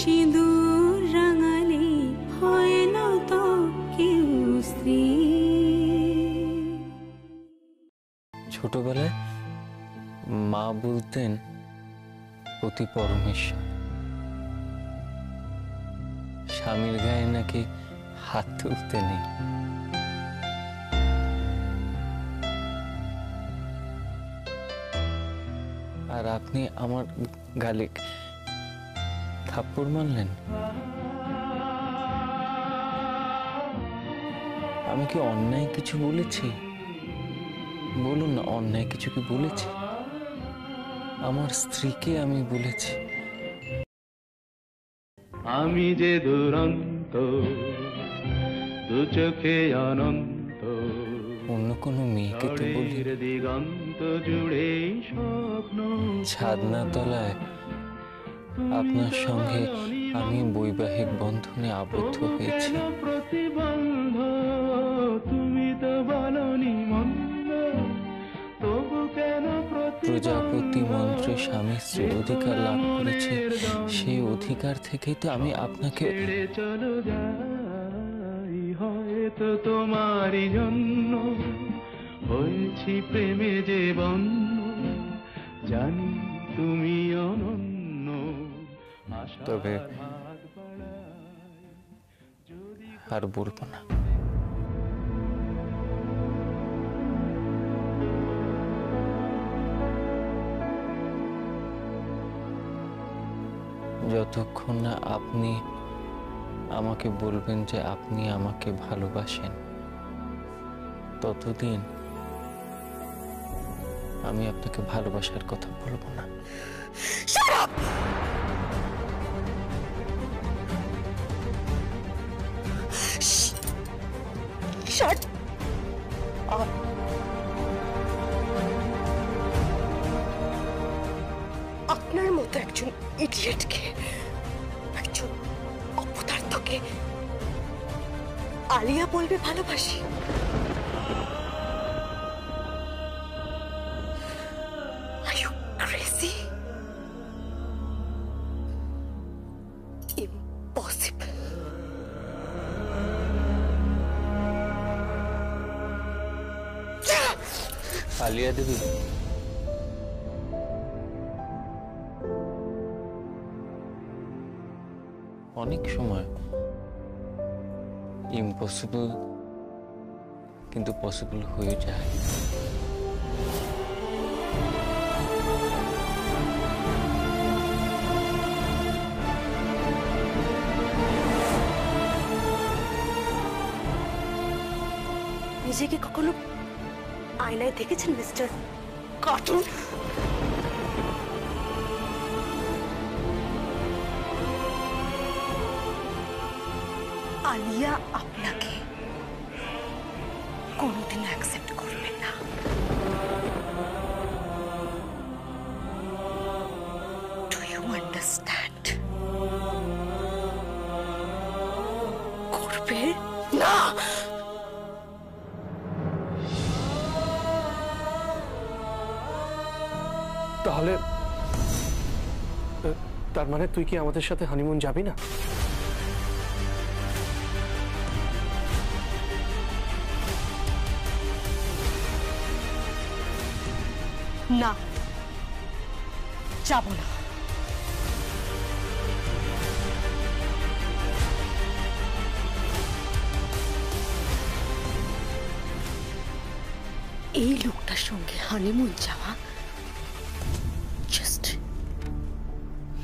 সিঁদুর রাঙালে হয় না তো কেউ স্ত্রী। ছোটবেলায় মা বলতেন পতি পরমেশ্বর, স্বামীর গায়ে নাকি হাত তুলতে নেই। আর আপনি আমার গালে থাপ্পড় মারলেন। আমি কি অন্যায় কিছু বলেছি? বলুন না, অন্যায় কিছু কি বলেছি? আমার স্ত্রীকে আমি বলেছি আমি যে দুরন্ত, দু চোখে অনন্ত, অন্য কোনো মেয়েকে তো বলি। দিগন্ত জুড়ে স্বপ্ন, ছাদনা তলায় আপনার সঙ্গে আমি বৈবাহিক বন্ধনে আবদ্ধ হয়েছি। প্রতিবন্ধ তুমি তো বলনি মন্দ, তবু কেন প্রজাপতি মন্ত্রে স্বামী স্ত্রীর অধিকার লাভ করেছে, সেই অধিকার থেকেই তো আমি আপনাকে চলো যাই। হয়তো তোমারই জন্য হয়েছি প্রেমে যে বন্য, জানি তুমি অনন্য। তবে আর বলবো না। যতক্ষণ না আপনি আমাকে বলবেন যে আপনি আমাকে ভালোবাসেন, ততদিন আমি আপনাকে ভালোবাসার কথা বলবো না। আপনার মতো একজন ইডিয়েটকে, একজন অপদার্থকে আলিয়া বলবে ভালোবাসি? Are you crazy? Impossible. Alia দেবী, অনেক সময় ইম্পসিবল কিন্তু পসিবল হয়ে যায়। নিজেকে কখনো আয়নায় দেখেছেন মিস্টার কার্টুন? আলিয়া আপনাকে কোনোদিন অ্যাকসেপ্ট করবে না। Do you understand? করবে না। তাহলে তার মানে তুই কি আমাদের সাথে হানিমুন যাবি না? না, যাব না। এই লোকটার সঙ্গে হানিমুন যাওয়া জাস্ট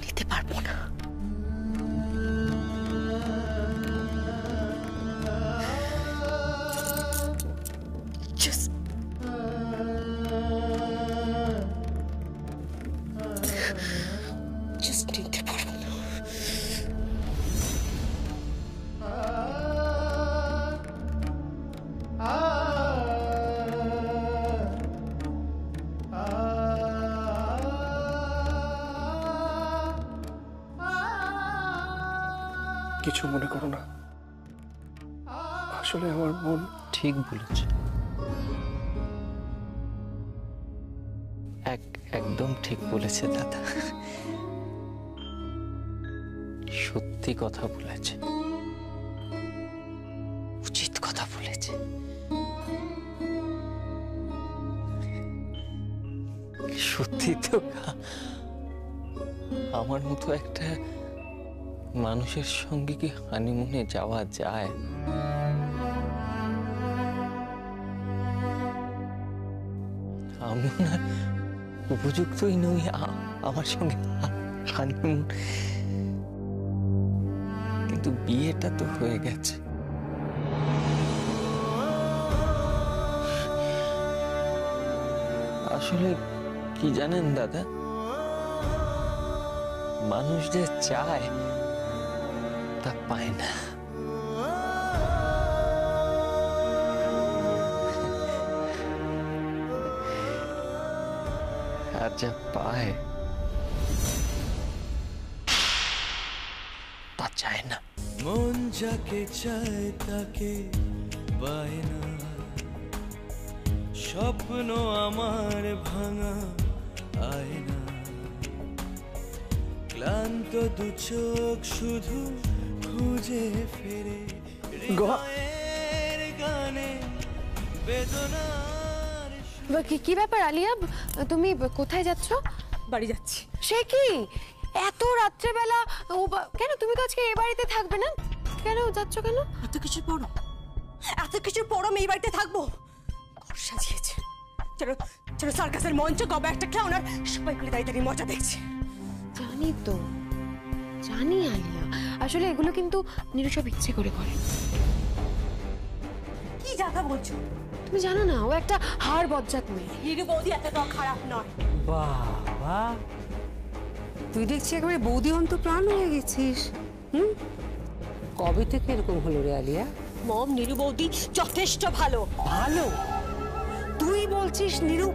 নিতে পারবো না। জাস্ট নিতে পারবো না। কিছু মনে করো না, আসলে আমার মন। ঠিক বলেছে, একদম ঠিক বলেছে দাদা। সত্যি কথা বলেছে, উচিত কথা বলেছে। সত্যি তো আমার মতো একটা মানুষের সঙ্গে কি হানিমুনে যাওয়া যায়? আমিও না উপযুক্তই নই আমার সঙ্গে হানিমুন, কিন্তু বিয়েটা তো হয়ে গেছে। আসলে কি জানেন দাদা, মানুষ যে চায় তা পায় না। আর যা পায় তা চায় না। মন যাকে চায় তাকে পায় না, স্বপ্ন আমার ভাঙা আয়না, ক্লান্ত দু চোখ শুধু খুঁজে ফেরে হৃদয়ের গানে বেদনার। কি ব্যাপার আলিয়া, তুমি কোথায় যাচ্ছ? বাড়ি যাচ্ছি। সে কি এত রাত্রেবেলা? কেন তুমি তো আজকে এই বাড়িতে থাকবে না? কেন যাচ্ছ কেন? এত কিছু পড়ো, এত কিছু পড়ো আমি এই বাড়িতে থাকবো? ঘর সাজিয়েছে, চলো চলো সার্কাসের মঞ্চ, কবে একটা ক্লাউন আর সবাই মিলে দাঁড়িয়ে মজা দেখছে। জানি তো, জানি আলিয়া, আসলে এগুলো কিন্তু নীরু সব ইচ্ছে করে করে। কি জায়গা বলছো? তুমি জানো না ও একটা হাড় বজ্জাত মেয়ে। নীরু বৌদি এতটাও খারাপ নয়। বাবা, তুই দেখছি একেবারে বৌদি অন্ত প্রাণ হয়ে গেছিস। কবে থেকে এরকম হলো রে আলিয়া? মম, নীরু বৌদি যথেষ্ট ভালো। ভালো? তুই বলছিস নীরু?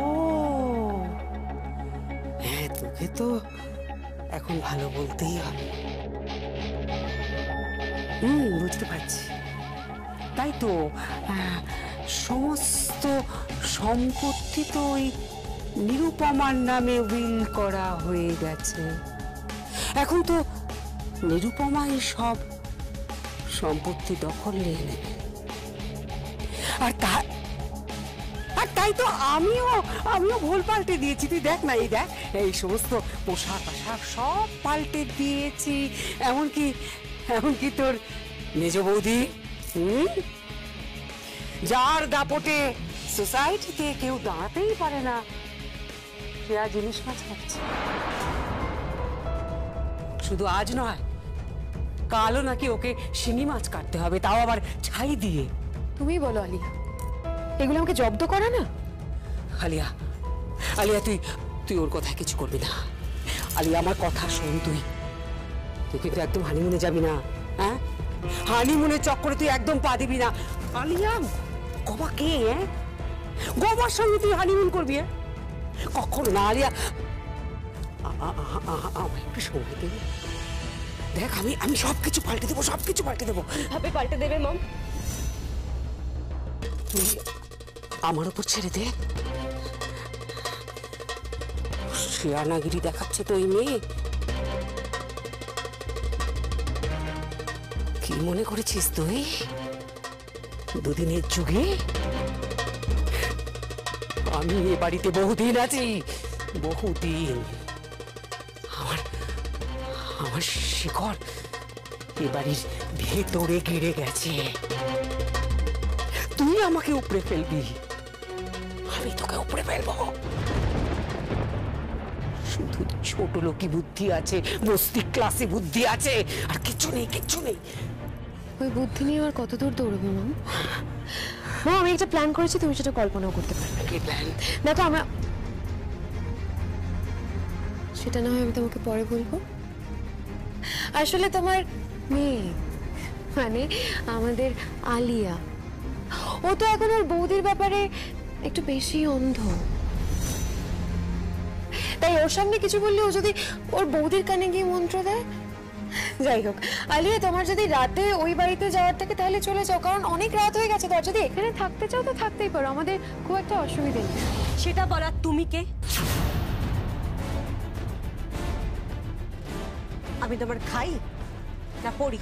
ও হ্যাঁ, তোকে তো এখন ভালো বলতেই হবে। বুঝতে পারছি। তাই তো সমস্ত সম্পত্তি তো ওই নিরুপমার নামে উইল করা হয়ে গেছে। এখন তো নিরুপমাই সব সম্পত্তি দখল নিয়ে নেবে। আর তাই তো আমিও ভুল পাল্টে দিয়েছি। তুই দেখ না, এই দেখ, এই সমস্ত পোশাক আশাক সব পাল্টে দিয়েছি। এমনকি তোর মেজ বৌদি, যার দাপটে সোসাইটিতে কেউ দাঁড়াতেই পারে না, সে আজ ইলিশ মাছ খাচ্ছে। শুধু আজ নয়, কালও নাকি ওকে শিঙি মাছ কাটতে হবে, তাও আবার ছাই দিয়ে। তুমি বলো আলিয়া, এগুলো আমাকে জব্দ করা না? আলিয়া, তুই ওর কথায় কিছু করবি না। আলিয়া, আমার কথা শোন। তুই কিন্তু একদম হানিমুনে যাবি না। হ্যাঁ, হানিমুনের চক্করে তুই একদম পা দিবি না। আলিয়া, গবা কে? গবার সঙ্গে তুই হানিমুন করবি? কখনো না আলিয়া। আমার একটু সময় দেবে। দেখ, আমি সবকিছু পাল্টে দেবো, সবকিছু পাল্টে দেবো। কিভাবে পাল্টে দেবে মম? তুই আমার উপর ছেড়ে দে। শিয়ানাগিরি দেখাচ্ছে তো এই মেয়ে। কি মনে করেছিস তুই দুদিনের যুগে? আমি এ বাড়িতে বহুদিন আছি, বহুদিন। আমার শিকড় এ বাড়ির ভেতরে গেড়ে গেছে। তুই আমাকে উপড়ে ফেলবি, আমি তোকে উপড়ে ফেলবো। শুধু ছোট লোকি বুদ্ধি আছে, মস্তিষ্ক ক্লাসে বুদ্ধি আছে, আর কিচ্ছু নেই, কিচ্ছু নেই। ওই বুদ্ধি নিয়ে আর কত দূর দৌড়বে মাম? আমি একটা প্ল্যান করেছি, তুমি সেটা কল্পনাও করতে পারবে। কি প্ল্যান? দেখো, সেটা না হয় আমি তোমাকে পরে বলবো। আসলে তোমার মেয়ে, মানে আমাদের আলিয়া, ও তো এখন ওর বৌদির ব্যাপারে একটু বেশি অন্ধ। তাই ওর সামনে কিছু বললে ও যদি ওর বৌদির কানে গিয়ে মন্ত্র দেয়। যাই হোক আলিয়া, তোমার যদি রাতে ওই বাড়িতে যাওয়ার থাকে তাহলে চলে যাও, কারণ অনেক রাত হয়ে গেছে। তো যদি এখানে থাকতে চাও তো থাকতেই পারো, আমাদের খুব একটা অসুবিধা নেই। সেটা বলার তুমি কে? আমি তোমার খাই না পড়ি,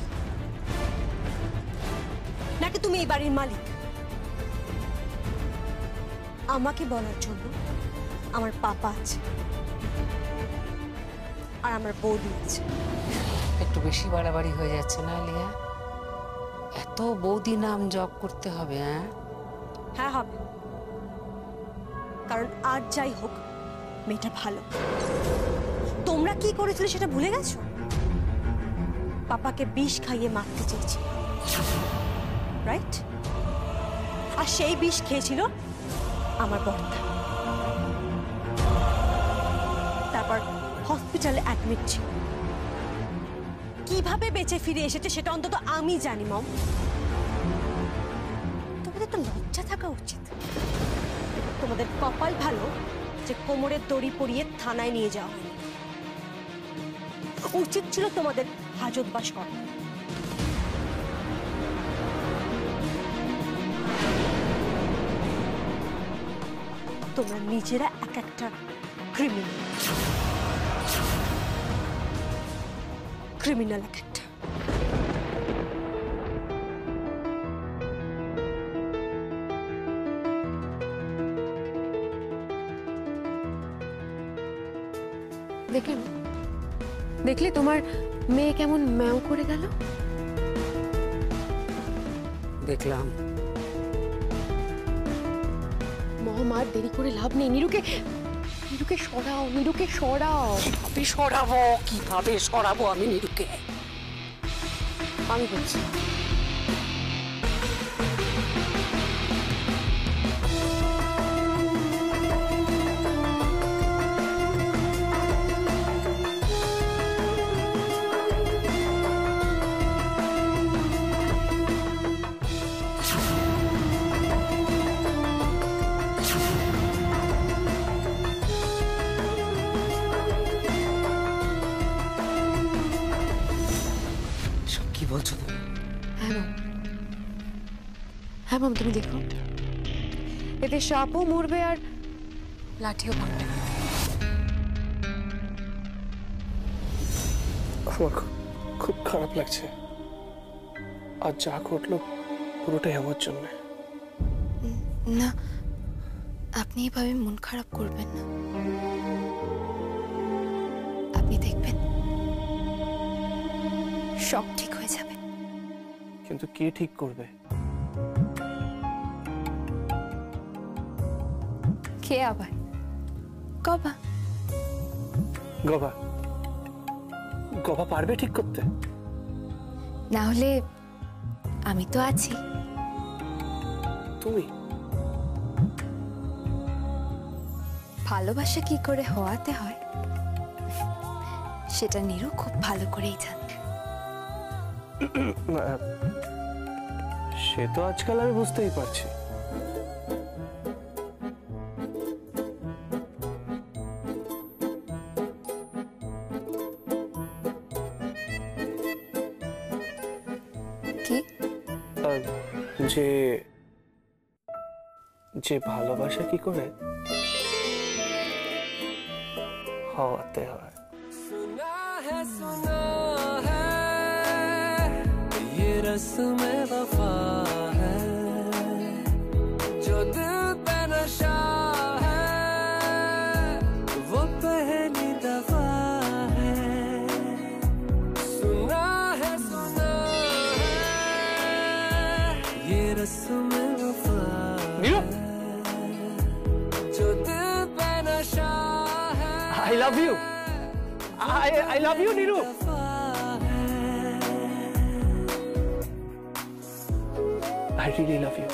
নাকি তুমি এই বাড়ির মালিক? আমাকে বলার জন্য আমার পাপা আছে আর আমার বৌদি আছে। একটু বেশি বাড়াবাড়ি হয়ে যাচ্ছে না আলিয়া? এত বৌদি নাম জপ করতে হবে? হ্যাঁ হবে, কারণ আর যাই হোক মেয়েটা ভালো। তোমরা কি করেছিলে সেটা ভুলে গেছো? পাপাকে বিষ খাইয়ে মারতে চেয়েছি, রাইট? আর সেই বিষ খেয়েছিল আমার বড়দা, তারপর হসপিটালে অ্যাডমিট ছিল। কিভাবে বেঁচে ফিরে এসেছে সেটা অন্তত আমি জানি। মম, তোমাদের তো লজ্জা থাকা উচিত। তোমাদের কপাল ভালো যে কোমরের দড়ি পরিয়ে থানায় নিয়ে যাওয়া হয়নি। উচিত ছিল তোমাদের হাজতবাস করা। তোমরা নিজেরা এক একটা ক্রিমিনাল, ক্রিমিনাল এক একটা। দেখলে তোমার মেয়ে কেমন ম্যাও করে গেল? দেখলাম। মম, আর দেরি করে লাভ নেই। নিরুকে সরাও, নিরুকে সরাও। কিভাবে সরাবো আমি নিরুকে? আমি বলছি হ্যাঁ মাম, তুমি দেখো, এতে সাপও মরবে আর লাঠিও ভাঙবে। আমার খুব খারাপ লাগছে। আর যা ঘটলো পুরোটাই আমার জন্য। না, আপনি এভাবে মন খারাপ করবেন না। আপনি দেখবেন সব ঠিক হয়ে যাবে। কিন্তু কে ঠিক করবে? কে আবার? গবা। গবা? গবা পারবে ঠিক করতে? না হলে আমি তো আছি। তুমি? ভালোবাসা কি করে হওয়াতে হয় সেটা নিরু খুব ভালো করেই জানে। সে তো আজকাল আমি বুঝতেই পারছি। কি? যে ভালোবাসা কি করে হওয়াতে হয়। सुना है ये रस्म वफा है जो दिल पे नशा है वो पहली दफा है। सुना है ये रस्म वफा है जो दिल पे नशा है। I love you. I love you, Niru. I really love you.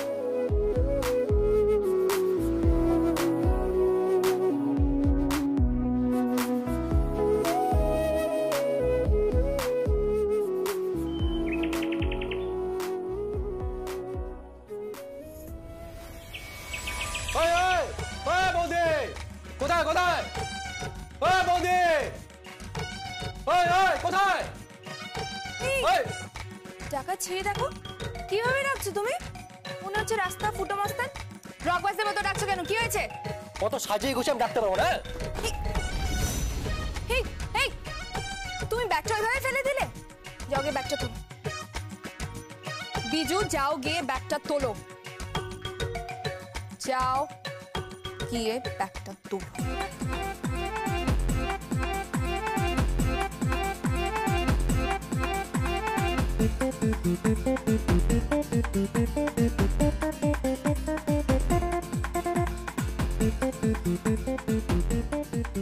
কোথায় কোথায়? ওই বৌদি, ওই ওই কোথায়? ওই টাকা ছেড়ে দেখো, কিভাবে ডাকছো তুমি? মনে হচ্ছে রাস্তা ফুটো মস্তান। রকবাসের মতো ডাকছো কেন? কি হয়েছে? কত সাজিয়ে গুছিয়ে আমি ডাকতে পারবো না। তুমি ব্যাগটা ওইভাবে ফেলে দিলে? যাও গিয়ে ব্যাগটা তোলো। বিজু যাও গিয়ে ব্যাগটা তোলো। যাও গিয়ে ব্যাগটা তোলো।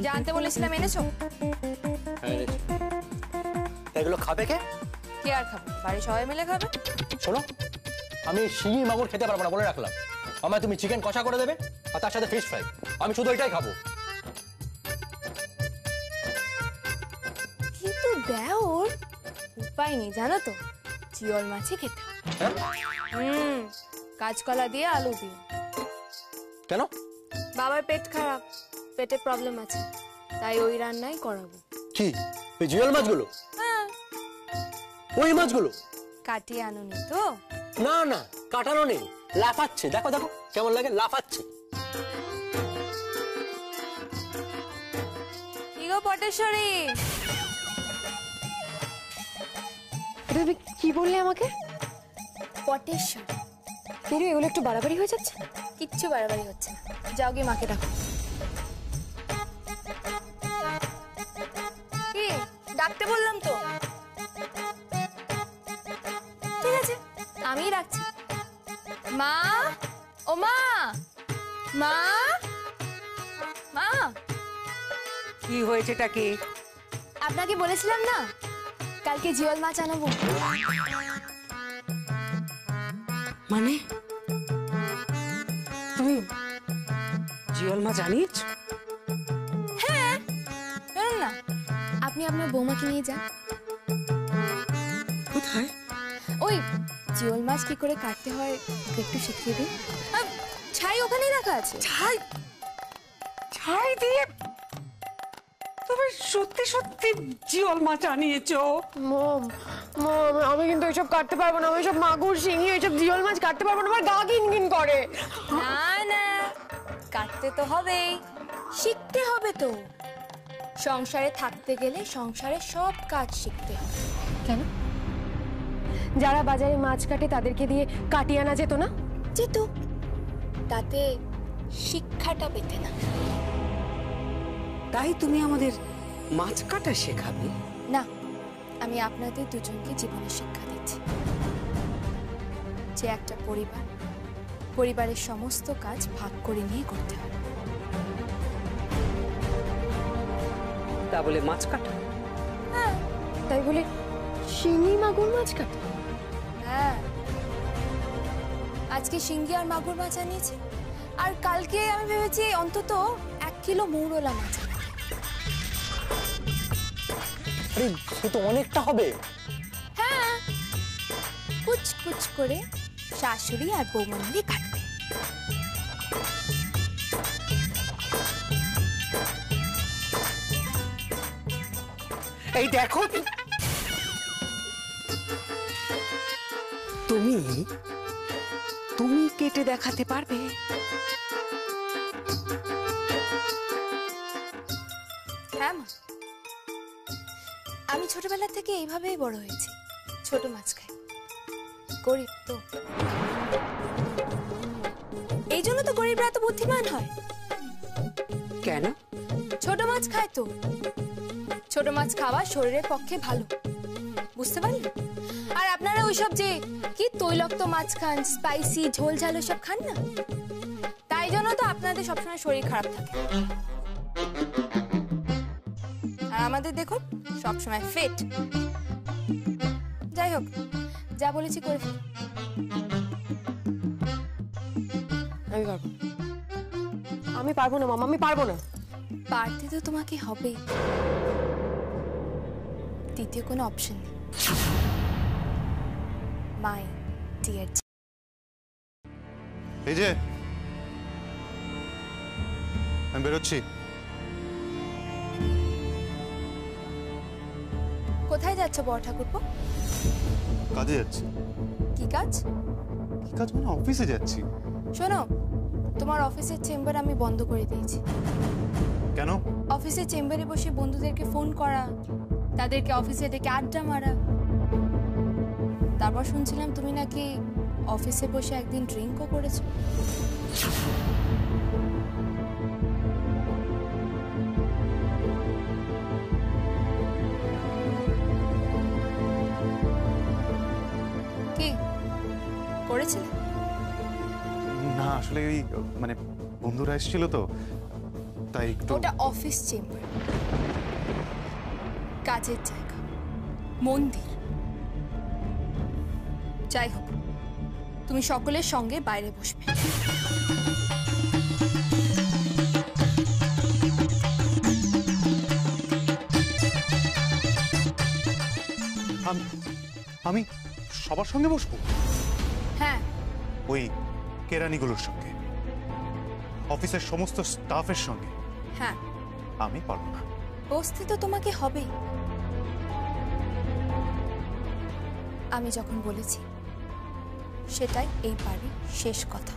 জানতে বলেছিলাম, এনেছো? এগুলো খাবে কে? কে আর খাবে? বাড়ি সবাই মিলে খাবে। শোনো, আমি শিঙি মাগুর খেতে পারবো না বলে রাখলাম। আমায় তুমি চিকেন কষা করে দেবে আর তার সাথে ফিশ ফ্রাই। আমি শুধু এটাই খাবো। কিন্তু দেওর উপায় নেই জানো তো, জিওল মাছই খেতে হবে। কাঁচকলা দিয়ে আলু দিয়ে। কেন? বাবার পেট খারাপ, পেটে প্রবলেম আছে, তাই ওই রান্নাই করাবো। কি ওই জিওল মাছগুলো? হ্যাঁ। ওই মাছগুলো কাটিয়ে আনুনি তো? না না, কাটানো নেই, লাফাচ্ছে। দেখো দেখো কেমন লাগে, লাফাচ্ছে। কি গো পটেশ্বরী, তুমি কি বললে আমাকে? পটেশ্বরী। কিন্তু এগুলো একটু বাড়াবাড়ি হয়ে যাচ্ছে। কিচ্ছু বাড়াবাড়ি হচ্ছে না, যাও গিয়ে মাকে ডাকো। কি ডাকতে বললাম তো? ঠিক আছে, আমিই ডাকছি। মা, ও মা, মা, মা। কি হয়েছেটা কি? আপনাকে বলেছিলাম না কালকে জিওল মাছ আনবো। মানে তুমি জিওল মাছ আনিয়েছ? হ্যাঁ, জানেন না, আপনি আপনার বৌমাকে নিয়ে যান। কোথায়? ওই জিওল মাছ কি করে কাটতে হয় ওকে একটু শিখিয়ে দিন। ছাই ওখানেই রাখা আছে। ছাই? ছাই দিয়ে তুমি সত্যি সত্যি জিওল মাছ আনিয়েছো? মম মম, আমি কিন্তু এসব কাটতে পারবো না। আমি এসব মাগুর, শিঙি, এইসব জিওল মাছ কাটতে পারবো না। আমার গা কিনকিন করে। না না, কাটতে তো হবেই, শিখতে হবে তো। সংসারে থাকতে গেলে সংসারের সব কাজ শিখতে হবে। কেন? যারা বাজারে মাছ কাটে তাদেরকে দিয়ে কাটিয়ে আনা যেত না? যেত, তাতে শিক্ষাটা পেতে না। তাই তুমি আমাদের মাছ কাটা শেখাবে? না, আমি আপনাদের দুজনকে জীবনের শিক্ষা দিচ্ছি যে একটা পরিবারের সমস্ত কাজ ভাগ করে নিয়ে করতে হবে। তা বলে মাছ কাটা? হ্যাঁ। তাই বলে শিঙি মাগুর মাছ কাটে? হ্যাঁ, আজকে শিঙ্গি আর মাগুর মাছ আনিয়েছি, আর কালকে আমি ভেবেছি অন্তত 1 কিলো মৌরলা মাছ। আরে সে তো অনেকটা হবে। হ্যাঁ, কুচ কুচ করে শাশুড়ি আর বৌমা মিলে কাটবে। এই দেখো, তুমি তুমি কেটে দেখাতে পারবে? হ্যাঁ মা, আমি ছোটবেলা থেকে এইভাবেই বড় হয়েছি, ছোট মাছ খাই। গরিব তো, এই জন্য তো গরিবরা এত বুদ্ধিমান হয়। কেন? ছোট মাছ খায় তো। ছোট মাছ খাওয়া শরীরের পক্ষে ভালো, বুঝতে পারলেন? আর আপনারা ওইসব যে কি তৈলাক্ত মাছ খান, স্পাইসি, ঝোল ঝাল সব খান না, তাই জন্য তো আপনাদের সবসময় শরীর খারাপ থাকে। আর আমাদের দেখুন সবসময় ফিট। যাই হোক, যা বলেছি করে ফেল। আমি পারবো না মামা, আমি পারবো না। পারতে তো তোমাকে হবেই, দ্বিতীয় কোনো অপশন নেই। My dear. এই যে আমি বেরোচ্ছি। কোথায় যাচ্ছ বড় ঠাকুরপো? কাজে যাচ্ছি। কি কাজ? কি কাজ মানে? অফিসে যাচ্ছি। শোনো, তোমার অফিসের চেম্বার আমি বন্ধ করে দিয়েছি। কেন? অফিসের চেম্বারে বসে বন্ধুদেরকে ফোন করা, তাদেরকে অফিসে ডেকে আড্ডা মারা। তারপর শুনছিলাম তুমি নাকি অফিসে বসে একদিন ড্রিঙ্কও করেছো। কি করেছিলে? না আসলে ওই মানে বন্ধুরা এসেছিল তো তাই একটু। ওটা অফিস চেম্বার, কাজের জায়গা, মন্দির। যাই হোক, তুমি সকলের সঙ্গে বাইরে বসবে। আমি সবার সঙ্গে বসবো? হ্যাঁ, ওই কেরানিগুলোর সঙ্গে, অফিসের সমস্ত স্টাফের সঙ্গে? হ্যাঁ। আমি পারবো না। বসতে তো তোমাকে হবেই। আমি যখন বলেছি সেটাই এই বাড়ির শেষ কথা।